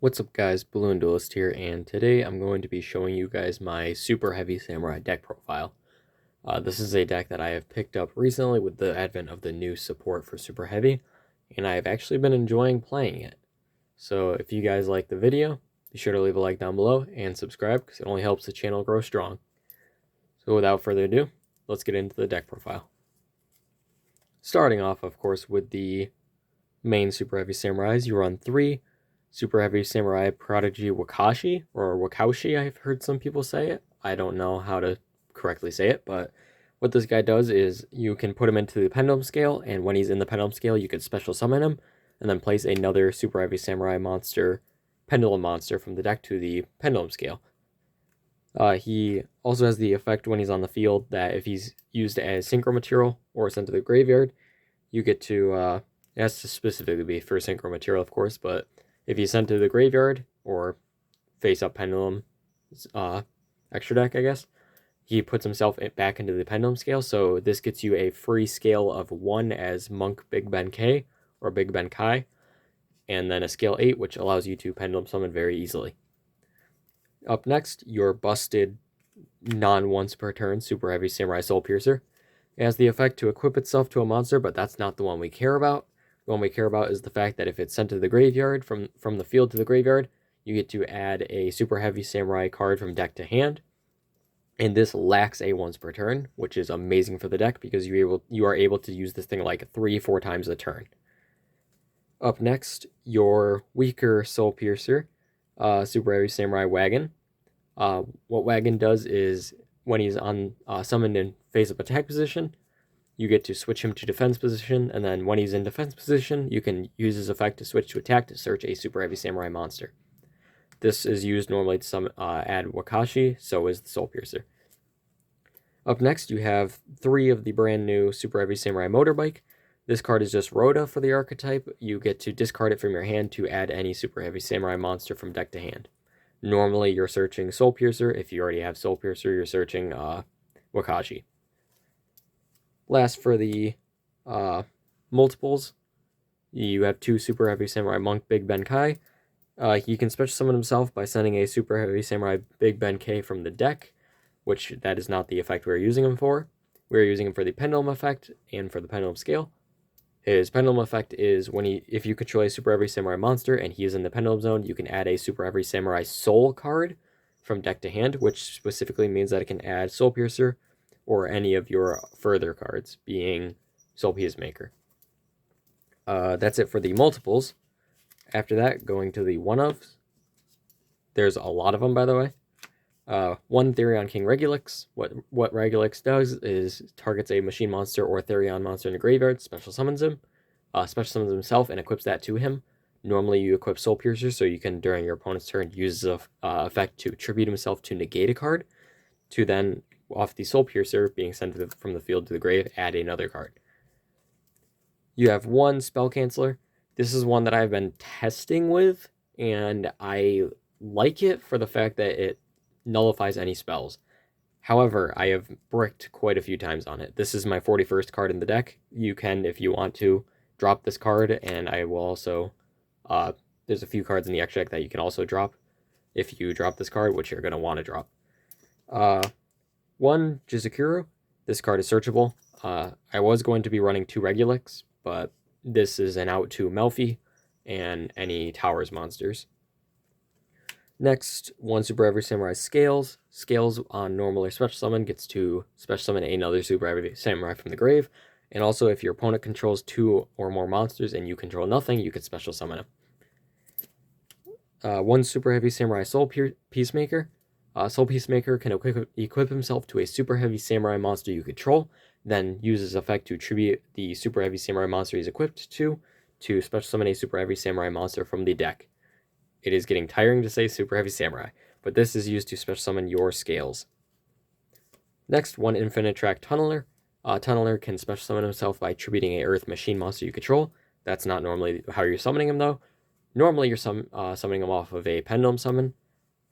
What's up guys, Balloon Duelist here, and today I'm going to be showing you guys my Super Heavy Samurai deck profile. This is a deck that I have picked up recently with the advent of the new support for Super Heavy, and I've actually been enjoying playing it. So if you guys like the video, be sure to leave a like down below and subscribe because it only helps the channel grow strong. So without further ado, let's get into the deck profile. Starting off, of course, with the main Super Heavy Samurais, you run 3 Super Heavy Samurai Prodigy Wakashi, or Wakaushi, I've heard some people say it. I don't know how to correctly say it, but what this guy does is you can put him into the Pendulum Scale, and when he's in the Pendulum Scale, you could special summon him, and then place another Super Heavy Samurai monster, Pendulum monster, from the deck to the Pendulum Scale. He also has the effect when he's on the field that if he's used as synchro material or sent to the graveyard, you get to, it has to specifically be for synchro material, of course, but if he's sent to the graveyard or face up Pendulum extra deck, I guess, he puts himself back into the Pendulum Scale. So this gets you a free scale of 1 as Monk Big Ben K or Big Ben Kai, and then a scale 8, which allows you to Pendulum summon very easily. Up next, your busted non-once per turn Super Heavy Samurai Soul Piercer. It has the effect to equip itself to a monster, but that's not the one we care about. The one we care about is the fact that if it's sent to the graveyard, from the field to the graveyard, you get to add a Super Heavy Samurai card from deck to hand. And this lacks a once per turn, which is amazing for the deck because you are able to use this thing like 3-4 times a turn. Up next, your weaker Soul Piercer, Super Heavy Samurai Wagon. What Wagon does is when he's on summoned in face-up attack position, you get to switch him to defense position, and then when he's in defense position, you can use his effect to switch to attack to search a Super Heavy Samurai monster. This is used normally to add Wakashi, so is the Soul Piercer. Up next, you have 3 of the brand new Super Heavy Samurai Motorbike. This card is just Rhoda for the archetype. You get to discard it from your hand to add any Super Heavy Samurai monster from deck to hand. Normally, you're searching Soul Piercer. If you already have Soul Piercer, you're searching Wakashi. Last, for the multiples, you have 2 Super Heavy Samurai Monk Big Ben Kai. He can special summon himself by sending a Super Heavy Samurai Big Ben K from the deck, which that is not the effect we're using him for. We're using him for the Pendulum effect and for the Pendulum Scale. His Pendulum effect is if you control a Super Heavy Samurai monster and he is in the Pendulum Zone, you can add a Super Heavy Samurai Soul card from deck to hand, which specifically means that it can add Soul Piercer or any of your further cards, being Soul Peacemaker. That's it for the multiples. After that, going to the one-ofs. There's a lot of them, by the way. 1 Therion King Regulix. What Regulix does is targets a machine monster or Therion monster in the graveyard, special summons him, special summons himself, and equips that to him. Normally, you equip Soul Piercer, so you can, during your opponent's turn, use the effect to tribute himself to negate a card, to then, off the Soul Piercer being sent from the field to the grave, add another card. You have 1 Spell Canceller. This is one that I've been testing with, and I like it for the fact that it nullifies any spells. However, I have bricked quite a few times on it. This is my 41st card in the deck. You can, if you want to, drop this card, and I will also, there's a few cards in the extra deck that you can also drop if you drop this card, which you're going to want to drop. 1 Jizukuru. This card is searchable. I was going to be running 2 Regulix, but this is an out to Melfi and any Towers monsters. Next, 1 Super Heavy Samurai Scales. Scales on normal or special summon gets to special summon another Super Heavy Samurai from the grave. And also, if your opponent controls 2 or more monsters and you control nothing, you could special summon him. 1 Super Heavy Samurai Soul Peacemaker. Soul Peacemaker can equip himself to a Super Heavy Samurai monster you control, then uses effect to tribute the Super Heavy Samurai monster he's equipped to special summon a Super Heavy Samurai monster from the deck. It is getting tiring to say Super Heavy Samurai, but this is used to special summon your scales. Next, 1 Infinite Track Tunneler. Tunneler can special summon himself by tributing a Earth Machine monster you control. That's not normally how you're summoning him, though. Normally, you're summoning him off of a Pendulum summon.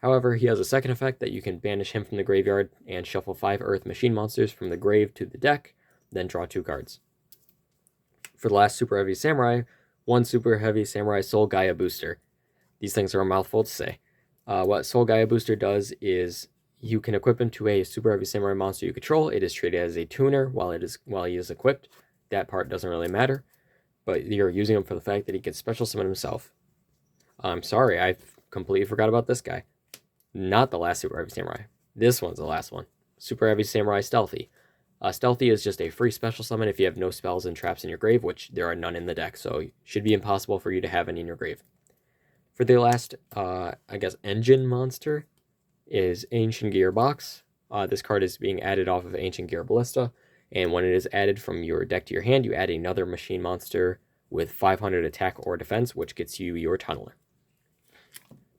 However, he has a second effect that you can banish him from the graveyard and shuffle 5 Earth Machine monsters from the grave to the deck, then draw 2 cards. For the last Super Heavy Samurai, 1 Super Heavy Samurai Soul Gaia Booster. These things are a mouthful to say. What Soul Gaia Booster does is you can equip him to a Super Heavy Samurai monster you control. It is treated as a tuner while he is equipped. That part doesn't really matter, but you're using him for the fact that he can special summon himself. I'm sorry, I completely forgot about this guy. Not the last Super Heavy Samurai. This one's the last one. Super Heavy Samurai Stealthy. Stealthy is just a free special summon if you have no spells and traps in your grave, which there are none in the deck, so it should be impossible for you to have any in your grave. For the last, engine monster is Ancient Gear Box. This card is being added off of Ancient Gear Ballista, and when it is added from your deck to your hand, you add another machine monster with 500 attack or defense, which gets you your Tunneler.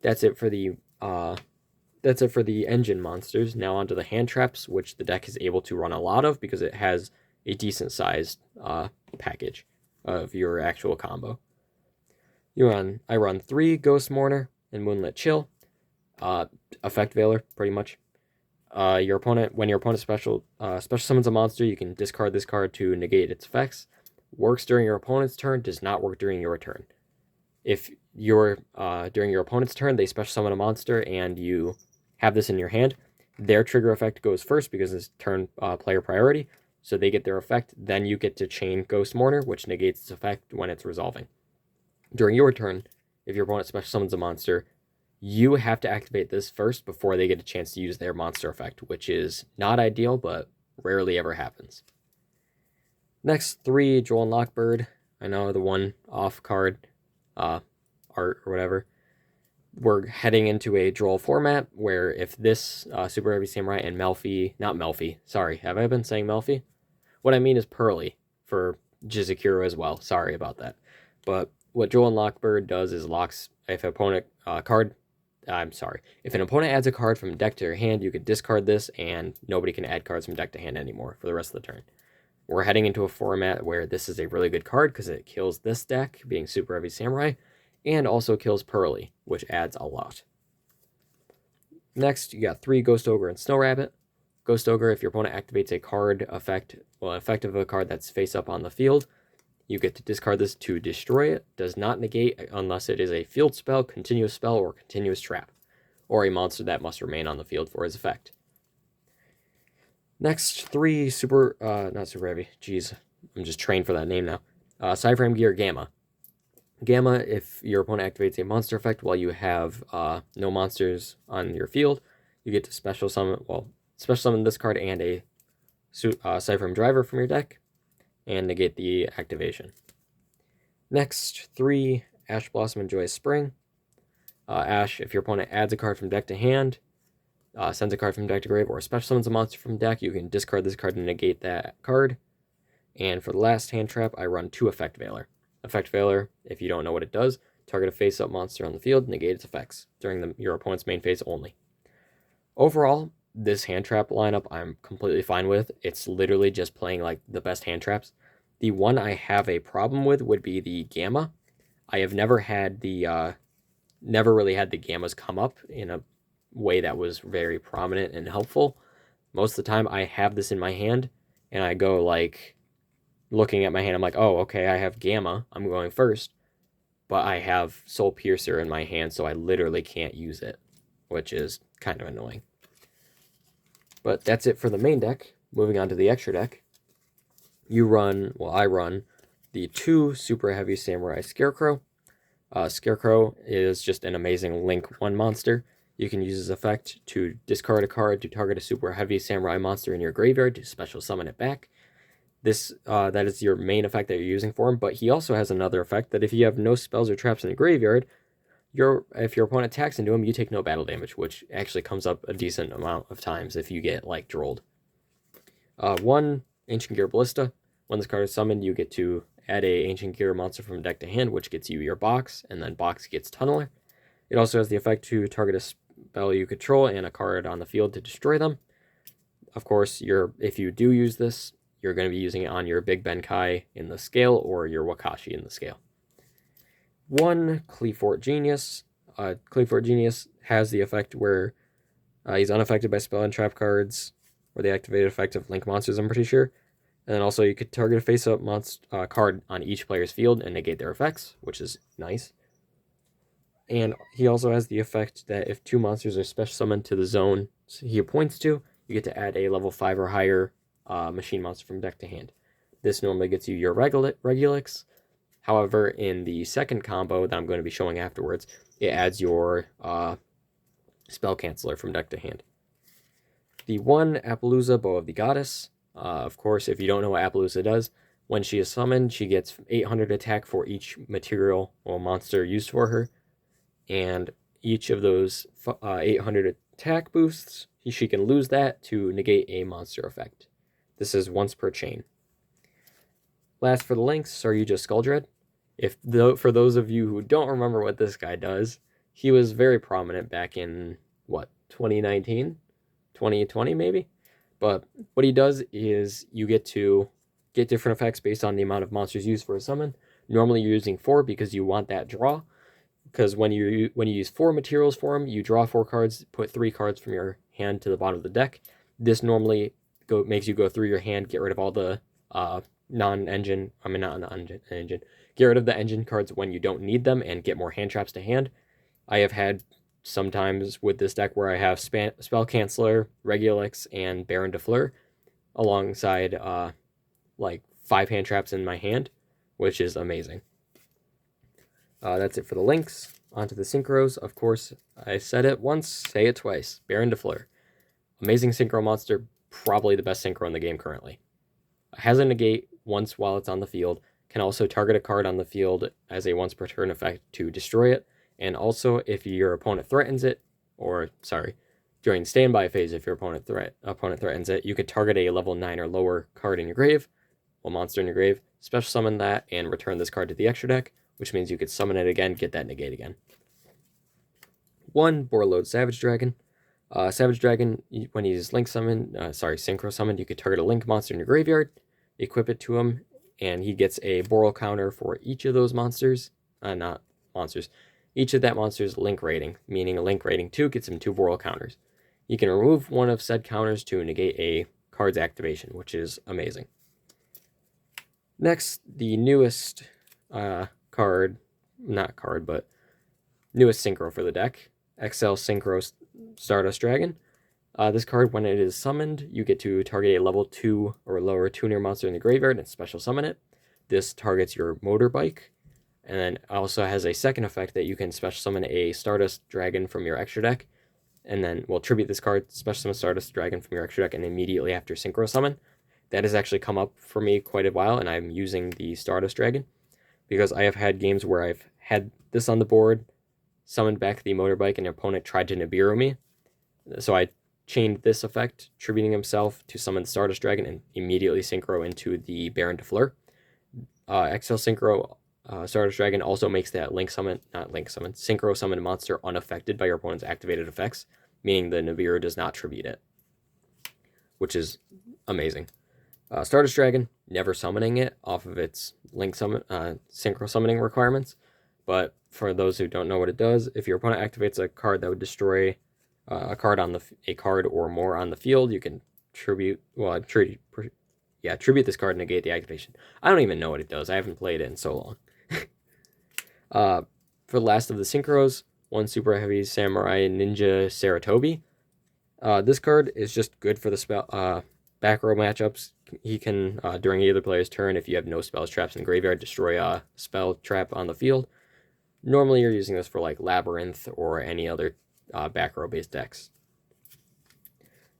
That's it for the engine monsters. Now onto the hand traps, which the deck is able to run a lot of because it has a decent sized package of your actual combo. I run 3 Ghost Mourner and Moonlit Chill. Effect Veiler, pretty much. When your opponent special summons a monster, you can discard this card to negate its effects. Works during your opponent's turn, does not work during your turn. If during your opponent's turn, they special summon a monster and you have this in your hand, their trigger effect goes first because it's turn player priority, so they get their effect. Then you get to chain Ghost Mourner, which negates its effect when it's resolving. During your turn, if your opponent special summons a monster, you have to activate this first before they get a chance to use their monster effect, which is not ideal, but rarely ever happens. Next, 3 Joel and Lockbird. I know the one off card art or whatever. We're heading into a Droll format where if this Super Heavy Samurai and Melfi, not Melfi, sorry, have I been saying Melfi? What I mean is Pearly for Jizakuro as well. Sorry about that. But what Joel and Lockbird does is locks if an opponent if an opponent adds a card from deck to your hand, you can discard this and nobody can add cards from deck to hand anymore for the rest of the turn. We're heading into a format where this is a really good card because it kills this deck, being Super Heavy Samurai, and also kills Pearly, which adds a lot. Next, you got 3 Ghost Ogre and Snow Rabbit. Ghost Ogre, if your opponent activates a card effect of a card that's face up on the field, you get to discard this to destroy it. Does not negate unless it is a field spell, continuous spell, or continuous trap, or a monster that must remain on the field for its effect. Next, 3 not Super Heavy, jeez, I'm just trained for that name now. Cyframe Gear Gamma. Gamma, if your opponent activates a monster effect while you have no monsters on your field, you get to special summon this card and a Cyframe Driver from your deck, and negate the activation. Next, 3 Ash Blossom and Joyous Spring. Ash, if your opponent adds a card from deck to hand, sends a card from deck to grave, or special summons a monster from deck, you can discard this card and negate that card. And for the last hand trap, I run 2 Effect Veiler. Effect Veiler, if you don't know what it does, target a face-up monster on the field, negate its effects during your opponent's main phase only. Overall, this hand trap lineup I'm completely fine with. It's literally just playing like the best hand traps. The one I have a problem with would be the Gamma. I have never really had the Gammas come up in a way that was very prominent and helpful. Most of the time I have this in my hand and I go like looking at my hand, I'm like, oh, okay, I have Gamma, I'm going first, but I have Soul Piercer in my hand, so I literally can't use it, which is kind of annoying. But that's it for the main deck. Moving on to the extra deck. I run the 2 Super Heavy Samurai Scarecrow. Scarecrow is just an amazing Link 1 monster. You can use his effect to discard a card to target a Super Heavy Samurai monster in your graveyard to special summon it back. That is your main effect that you're using for him, but he also has another effect that if you have no spells or traps in the graveyard, if your opponent attacks into him, you take no battle damage, which actually comes up a decent amount of times if you get, like, drolled. 1 Ancient Gear Ballista. When this card is summoned, you get to add a Ancient Gear monster from deck to hand, which gets you your box, and then box gets Tunneler. It also has the effect to target a spell you control and a card on the field to destroy them. Of course, if you do use this, you're going to be using it on your Big Benkai in the scale or your Wakashi in the scale. 1 Cleafort Genius. Cleafort Genius has the effect where he's unaffected by spell and trap cards or the activated effect of Link monsters, I'm pretty sure. And then also you could target a face-up card on each player's field and negate their effects, which is nice. And he also has the effect that if 2 monsters are special summoned to the zone he points to, you get to add a level 5 or higher machine monster from deck to hand. This normally gets you your Regulix. However, in the second combo that I'm going to be showing afterwards, it adds your Spell Canceller from deck to hand. The one Appaloosa, Bow of the Goddess. Of course, if you don't know what Appaloosa does, when she is summoned, she gets 800 attack for each material or monster used for her. And each of those 800 attack boosts, she can lose that to negate a monster effect. This is once per chain. Last for the links, Saryuja Skulldread. For those of you who don't remember what this guy does, he was very prominent back in, 2019? 2020 maybe? But what he does is you get to get different effects based on the amount of monsters used for a summon. Normally you're using 4 because you want that draw. Because when you use 4 materials for him, you draw 4 cards, put 3 cards from your hand to the bottom of the deck. This normally makes you go through your hand, get rid of all the non-engine, get rid of the engine cards when you don't need them and get more hand traps to hand. I have had sometimes with this deck where I have Spell Canceller, Regulix, and Baron de Fleur alongside like 5 hand traps in my hand, which is amazing. That's it for the links. Onto the synchros. Of course, I said it once, say it twice. Baron de Fleur. Amazing synchro monster, probably the best synchro in the game currently. Has a negate once while it's on the field. Can also target a card on the field as a once per turn effect to destroy it. And also, if your opponent threatens it, during standby phase, if your opponent threatens it, you could target a level 9 or lower card in your grave, or monster in your grave, special summon that, and return this card to the extra deck, which means you could summon it again, get that negate again. 1, Borreload Savage Dragon. Savage Dragon, when he's synchro summoned, you could target a link monster in your graveyard, equip it to him, and he gets a Boral counter for each of those monsters. Each of that monster's link rating, meaning a link rating 2 gets him 2 Boral counters. You can remove one of said counters to negate a card's activation, which is amazing. Next, the newest newest synchro for the deck, XL Synchro Stardust Dragon. This card, when it is summoned, you get to target a level 2 or lower tuner monster in the graveyard and special summon it. This targets your motorbike, and then also has a second effect that you can special summon a Stardust Dragon from your extra deck, and then we'll tribute this card, special summon Stardust Dragon from your extra deck, and immediately after synchro summon. That has actually come up for me quite a while, and I'm using the Stardust Dragon, because I have had games where I've had this on the board, summoned back the motorbike, and the opponent tried to Nibiru me. So I chained this effect, tributing himself to summon Stardust Dragon and immediately synchro into the Baron de Fleur. XL Synchro Stardust Dragon also makes that synchro summon monster unaffected by your opponent's activated effects, meaning the Nibiru does not tribute it, which is amazing. Stardust Dragon, never summoning it off of its synchro summoning requirements, but for those who don't know what it does, if your opponent activates a card that would destroy a card or more on the field, you can tribute this card and negate the activation. I don't even know what it does. I haven't played it in so long. For the last of the synchros, 1 Superheavy Samurai Ninja Saratobi. This card is just good for the back row matchups. He can, during either player's turn, if you have no spells traps in the graveyard, destroy a spell trap on the field. Normally you're using this for like Labyrinth or any other back row based decks.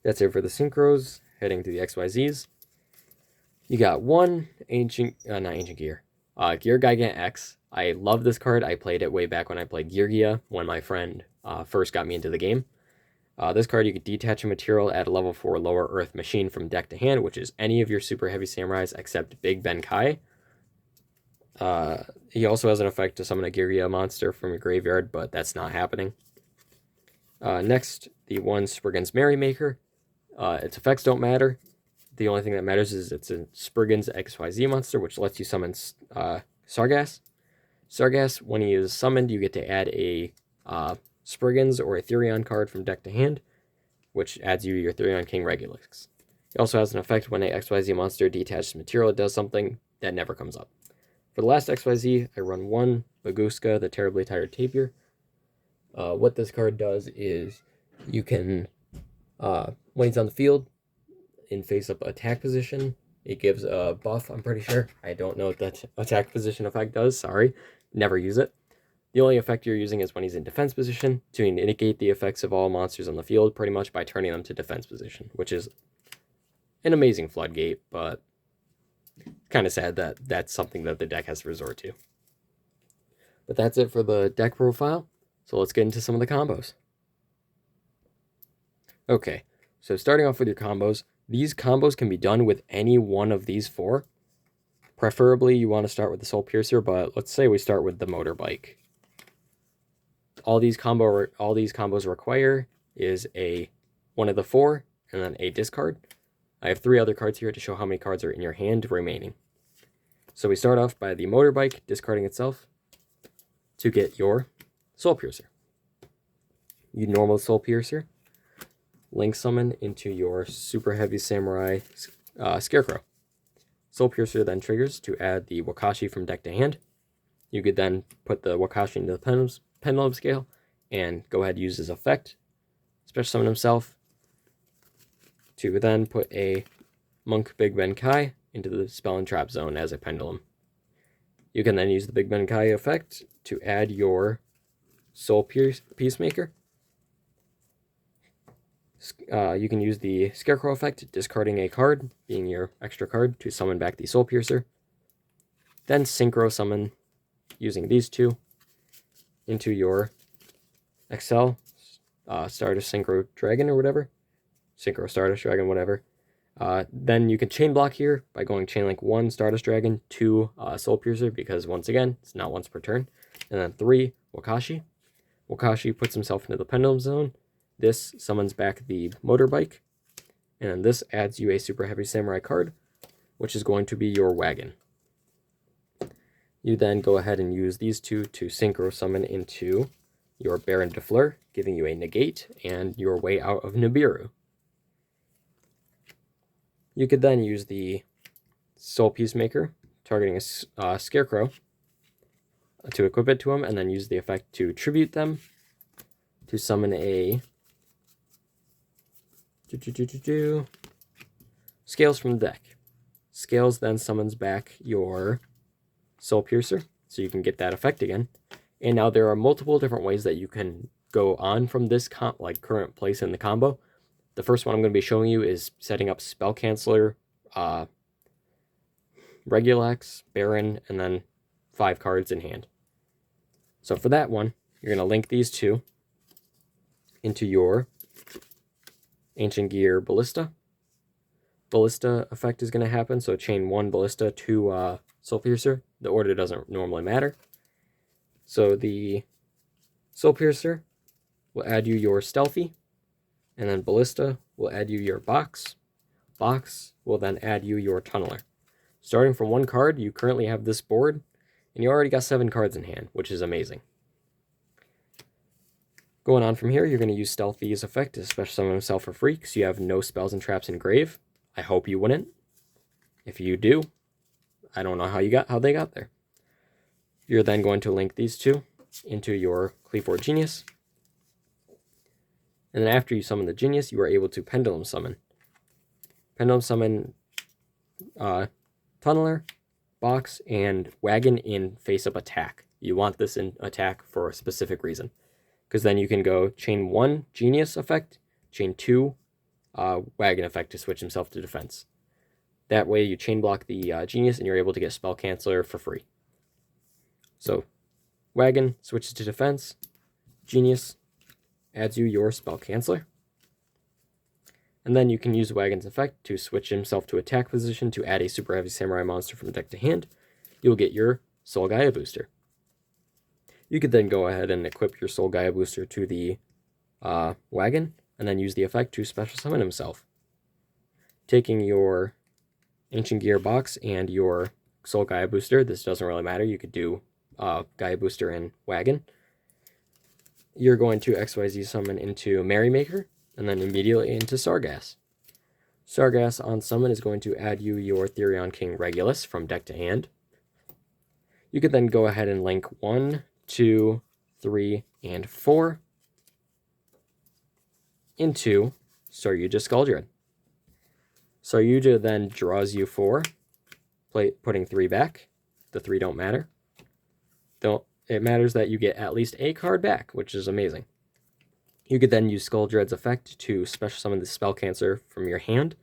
That's it for the synchros. Heading to the XYZs. You got 1 Gear Gigant X. I love this card. I played it way back when I played Geargia, when my friend first got me into the game. This card, you could detach a material at a level 4 lower earth machine from deck to hand, which is any of your super heavy samurais except Big Ben Kai. He also has an effect to summon a Geargia monster from your graveyard, but that's not happening. Next, the 1 Spriggan's Merrymaker. Its effects don't matter. The only thing that matters is it's a Spriggan's XYZ monster, which lets you summon Sargass. Sargass, when he is summoned, you get to add a Spriggan's or a Therion card from deck to hand, which adds you your Therion King Regulix. It also has an effect when a XYZ monster detaches material, it does something that never comes up. For the last XYZ, I run 1 Baguska, the Terribly Tired Tapir. What this card does is you can, when he's on the field in face-up attack position, it gives a buff, I'm pretty sure. I don't know what that attack position effect does, sorry. Never use it. The only effect you're using is when he's in defense position to negate the effects of all monsters on the field, pretty much by turning them to defense position, which is an amazing floodgate, but kind of sad that that's something that the deck has to resort to. But that's it for the deck profile, so let's get into some of the combos. Okay, so starting off with your combos, these combos can be done with any one of these four. Preferably you want to start with the Soul Piercer, but let's say we start with the Motorbike. All these combos require is one of the four and then a discard. I have 3 other cards here to show how many cards are in your hand remaining. So we start off by the Motorbike discarding itself to get your Soul Piercer. You normal Soul Piercer, Link Summon into your Superheavy Samurai Scarecrow. Soul Piercer then triggers to add the Wakashi from deck to hand. You could then put the Wakashi into the Pendulum Scale and go ahead and use his effect, Special Summon himself, to then put a Monk Big Ben Kai into the Spell and Trap Zone as a Pendulum. You can then use the Big Ben Kai effect to add your Soul Peacemaker. You can use the Scarecrow effect, discarding a card, being your extra card, to summon back the Soul Piercer. Then Synchro Summon, using these two, into your XL Stardust Synchro Dragon or whatever. Synchro Stardust Dragon, whatever. Then you can chain block here by going chain link 1 Stardust Dragon, 2 Soul Piercer, because once again, it's not once per turn. And then 3 Wakashi. Wakashi puts himself into the Pendulum Zone. This summons back the Motorbike. And this adds you a Superheavy Samurai card, which is going to be your Wagon. You then go ahead and use these two to Synchro Summon into your Baron de Fleur, giving you a negate and your way out of Nibiru. You could then use the Soul Peacemaker, targeting a Scarecrow, to equip it to him, and then use the effect to tribute them, to summon a Scales from the deck. Scales then summons back your Soul Piercer, so you can get that effect again. And now there are multiple different ways that you can go on from this current place in the combo. The first one I'm going to be showing you is setting up Spell Canceller, Regulax, Baron, and then 5 cards in hand. So for that one, you're going to link these two into your Ancient Gear Ballista. Ballista effect is going to happen, so chain 1 Ballista, 2 Soul Piercer. The order doesn't normally matter. So the Soul Piercer will add you your Stealthy, and then Ballista will add you your Box. Box will then add you your Tunneler. Starting from 1 card, you currently have this board, and you already got 7 cards in hand, which is amazing. Going on from here, you're going to use Stealthy's effect to special summon himself for free, because you have no spells and traps in grave. I hope you wouldn't. If you do, I don't know how they got there. You're then going to link these two into your Cleavor Genius. And then after you summon the Genius, you are able to Pendulum Summon. Pendulum Summon Tunneler, Box, and Wagon in face-up attack. You want this in attack for a specific reason, because then you can go chain 1 Genius effect, chain 2 Wagon effect to switch himself to defense. That way you chain block the Genius and you're able to get Spell Canceller for free. So Wagon switches to defense, Genius adds you your Spell Canceller, and then you can use Wagon's effect to switch himself to attack position to add a Superheavy Samurai monster from deck to hand. You'll get your Soul Gaia booster. You could then go ahead and equip your Soul Gaia booster to the Wagon, and then use the effect to special summon himself. Taking your Ancient Gear Box and your Soul Gaia booster, this doesn't really matter, you could do Gaia booster and Wagon. You're going to XYZ summon into Merrymaker, and then immediately into Sargass. Sargass on summon is going to add you your Therion King Regulus from deck to hand. You could then go ahead and link 1, 2, 3, and 4 into Saryuja Skuldred. Saryuja then draws you 4, putting 3 back. The 3 don't matter. It matters that you get at least a card back, which is amazing. You could then use Skuldred's effect to special summon the Spell Cancer from your hand.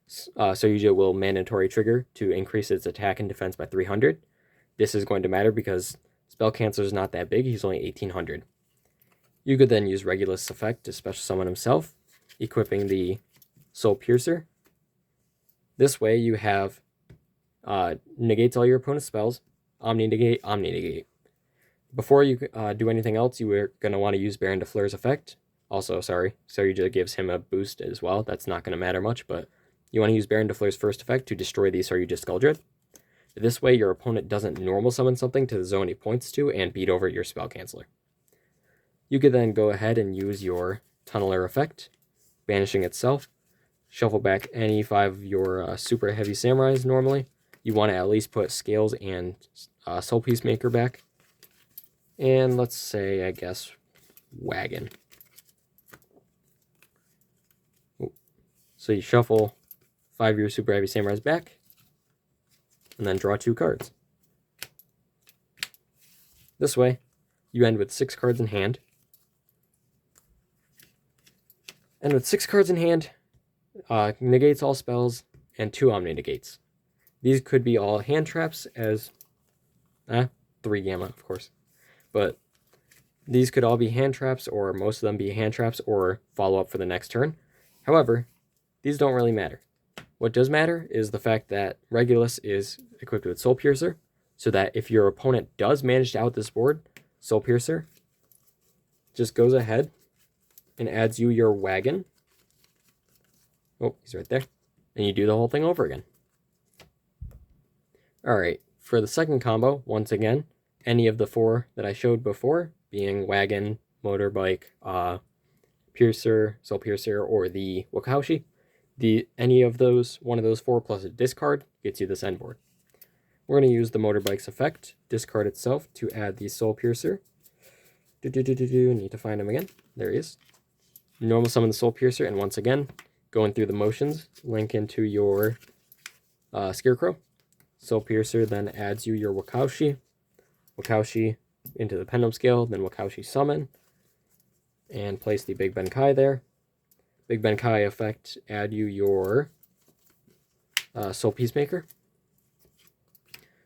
Saryuja will mandatory trigger to increase its attack and defense by 300. This is going to matter because Spell Cancer is not that big, he's only 1800. You could then use Regulus' effect to special summon himself, equipping the Soul Piercer. This way you have negates all your opponent's spells, Omni Negate. Before you do anything else, you are going to want to use Baron de Fleur's effect. Also, Saryuja gives him a boost as well. That's not going to matter much, but you want to use Baron de Fleur's first effect to destroy the Saryuja Skuldred. This way, your opponent doesn't normal summon something to the zone he points to and beat over your Spell Canceller. You could then go ahead and use your Tunneler effect, banishing itself. Shuffle back any 5 of your Super Heavy Samurais normally. You want to at least put Scales and Soul Peacemaker back. And let's say, I guess, Wagon. So you shuffle 5 of your Super Heavy Samurais back, and then draw 2 cards. This way, you end with 6 cards in hand. And with 6 cards in hand, negates all spells, and 2 Omni Negates. These could be all hand traps as 3 Gamma, of course. But these could all be hand traps, or most of them be hand traps, or follow up for the next turn. However, these don't really matter. What does matter is the fact that Regulus is equipped with Soul Piercer, so that if your opponent does manage to out this board, Soul Piercer just goes ahead and adds you your Wagon. Oh, he's right there. And you do the whole thing over again. Alright, for the second combo, once again, any of the 4 that I showed before, being Wagon, Motorbike, Piercer, Soul Piercer, or the Wakaushi, any of those, one of those 4 plus a discard gets you this end board. We're going to use the Motorbike's effect, discard itself, to add the Soul Piercer. Need to find him again. There he is. Normal summon the Soul Piercer, and once again, going through the motions, link into your Scarecrow. Soul Piercer then adds you your Wakaushi. Wakaushi into the Pendulum Scale, then Wakaushi summon, and place the Big Benkai there. Big Benkai effect, add you your Soul Peacemaker.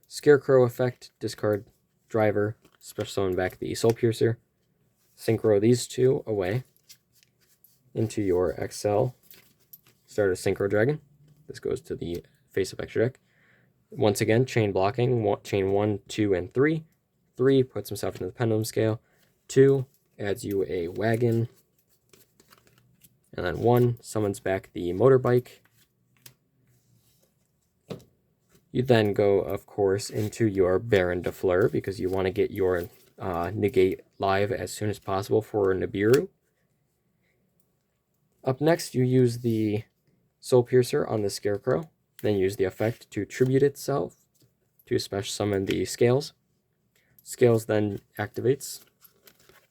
Scarecrow effect, discard Driver, special summon back the Soul Piercer. Synchro these 2 away into your XL. Start a Synchro Dragon. This goes to the face of extra deck. Once again, chain blocking, chain 1, 2, and 3. 3 puts himself into the Pendulum Scale. 2 adds you a Wagon. And then 1 summons back the Motorbike. You then go, of course, into your Baron de Fleur because you want to get your negate live as soon as possible for Nibiru. Up next, you use the Soul Piercer on the Scarecrow. Then use the effect to tribute itself to special summon the Scales. Scales then activates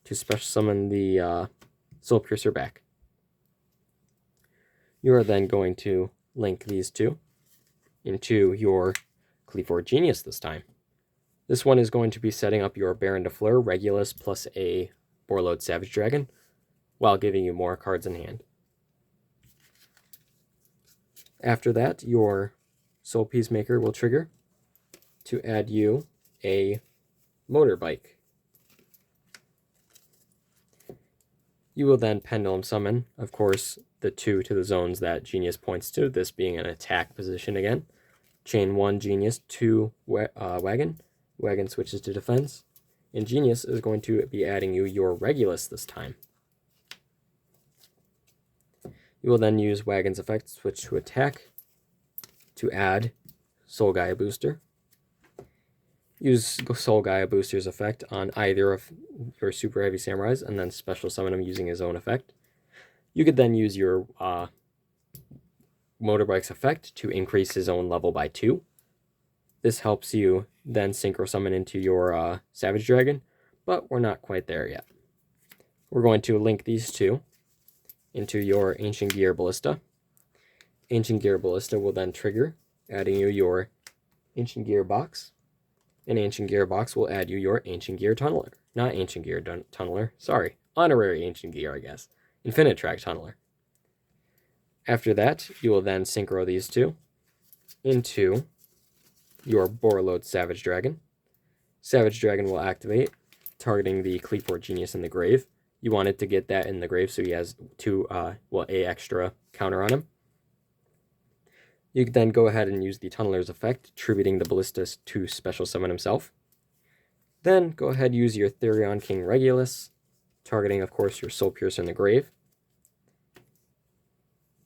to special summon the Soul Piercer back. You are then going to link these 2 into your Cleaver Genius this time. This one is going to be setting up your Baron de Fleur, Regulus, plus a Borlode Savage Dragon, while giving you more cards in hand. After that, your Soul Peacemaker will trigger to add you a Motorbike. You will then Pendulum Summon, of course, the 2 to the zones that Genius points to, this being an attack position again. Chain 1 Genius, 2 Wagon. Wagon switches to defense. And Genius is going to be adding you your Regulus this time. You will then use Wagon's effect, switch to attack, to add Soul Gaia Booster. Use Soul Gaia Booster's effect on either of your Super Heavy Samurais, and then special summon him using his own effect. You could then use your Motorbike's effect to increase his own level by 2. This helps you then Synchro Summon into your Savage Dragon, but we're not quite there yet. We're going to link these two into your Ancient Gear Ballista. Ancient Gear Ballista will then trigger, adding you your Ancient Gear box. An Ancient Gear box will add you your Ancient Gear Tunneler. Not Ancient Gear Tunneler, sorry. Honorary Ancient Gear, I guess. Infinite Track Tunneler. After that, you will then synchro these two into your Borreload Savage Dragon. Savage Dragon will activate, targeting the Kleeport Genius in the grave. You wanted to get that in the grave so he has a extra counter on him. You can then go ahead and use the Tunneler's effect, attributing the Ballista to special summon himself. Then go ahead and use your Therion King Regulus, targeting, of course, your Soul Piercer in the grave.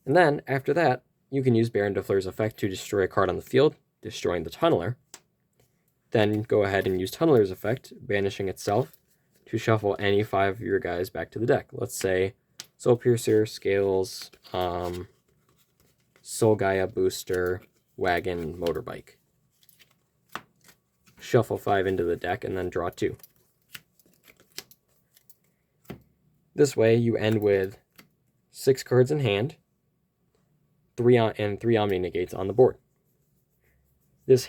And then, after that, you can use Baron Defleur's effect to destroy a card on the field, destroying the Tunneler. Then go ahead and use Tunneler's effect, banishing itself, to shuffle any 5 of your guys back to the deck. Let's say Soul Piercer, Scales, Soul Gaia, Booster, Wagon, Motorbike. Shuffle 5 into the deck and then draw 2. This way you end with 6 cards in hand, 3 Omni Negates on the board. This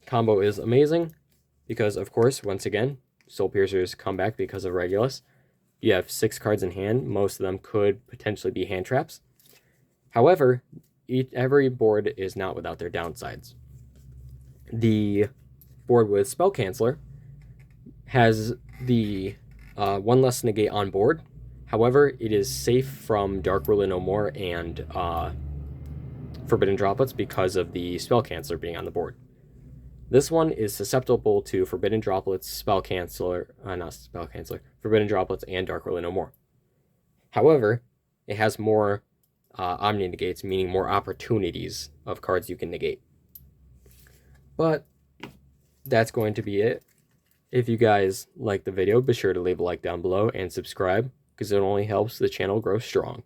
combo is amazing because, of course, once again, Soul Piercers come back because of Regulus. You have 6 cards in hand. Most of them could potentially be hand traps. However, every board is not without their downsides. The board with Spell Canceller has the 1 less negate on board. However, it is safe from Dark Ruler No More and Forbidden Droplets because of the Spell Canceller being on the board. This one is susceptible to Forbidden Droplets, Forbidden Droplets, and Dark Ruler No More. However, it has more Omni Negates, meaning more opportunities of cards you can negate. But that's going to be it. If you guys like the video, be sure to leave a like down below and subscribe, because it only helps the channel grow strong.